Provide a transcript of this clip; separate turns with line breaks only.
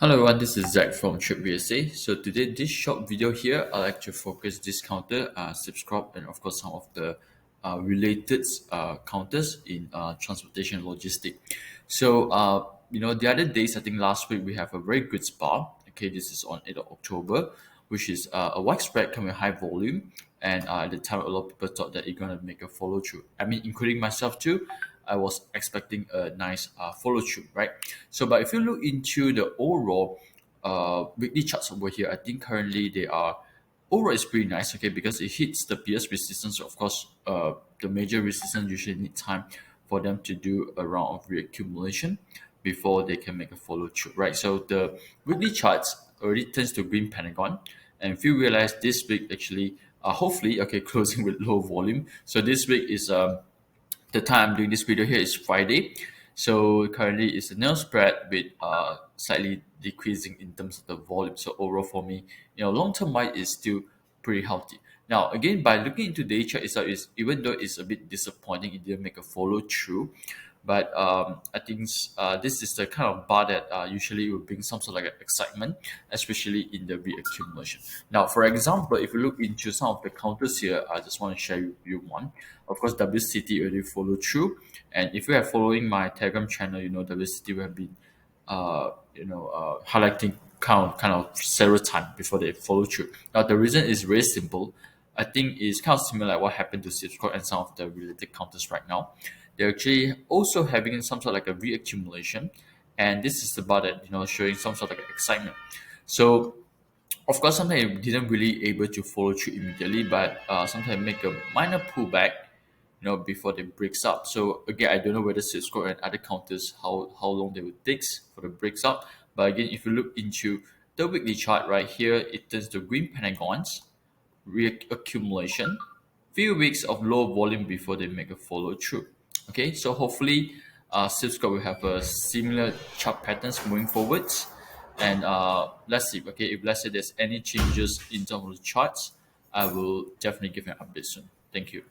Hello everyone, this is Zach from TradeUSA. So today, this short video here, I'd like to focus this counter, Syscorp, and of course some of the related counters in transportation logistic. So the other days, I think last week we have a very good spot. Okay, this is on 8th of October, which is a wide spread coming high volume, and at the time a lot of people thought that it's gonna make a follow through. I mean, including myself too. I was expecting a nice follow through, right? So, but if you look into the overall weekly charts over here, I think currently they are overall is pretty nice, okay, because it hits the PS resistance. Of course, the major resistance usually need time for them to do a round of reaccumulation before they can make a follow through, right? So the weekly charts already turns to green Pentagon, and if you realize this week actually, hopefully, okay, closing with low volume. So this week is the time I'm doing this video here is Friday. So currently it's a nil spread with slightly decreasing in terms of the volume. So overall for me, long-term wide is still pretty healthy. Now again, by looking into the chart itself, is even though it's a bit disappointing, it didn't make a follow through. But I think this is the kind of bar that usually will bring some sort of like excitement, especially in the reaccumulation. Now, for example, if you look into some of the counters here, I just want to share with you one. Of course, WCT already followed through, and if you are following my Telegram channel, WCT will have been, highlighting kind of several times before they follow through. Now, the reason is very simple. I think it's kind of similar like what happened to Syscorp and some of the related counters right now. They're actually also having some sort of like a reaccumulation, and this is about it, showing some sort of like excitement. So of course, sometimes it didn't really able to follow through immediately, but sometimes make a minor pullback, before they breaks up. So again, I don't know whether Cisco and other counters how long they would take for the breaks up. But again, if you look into the weekly chart right here, it turns to green pentagons, reaccumulation, few weeks of low volume before they make a follow through. Okay, so hopefully, Cisco will have a similar chart patterns moving forwards. And let's see. Okay, if let's say there's any changes in terms of the charts, I will definitely give you an update soon. Thank you.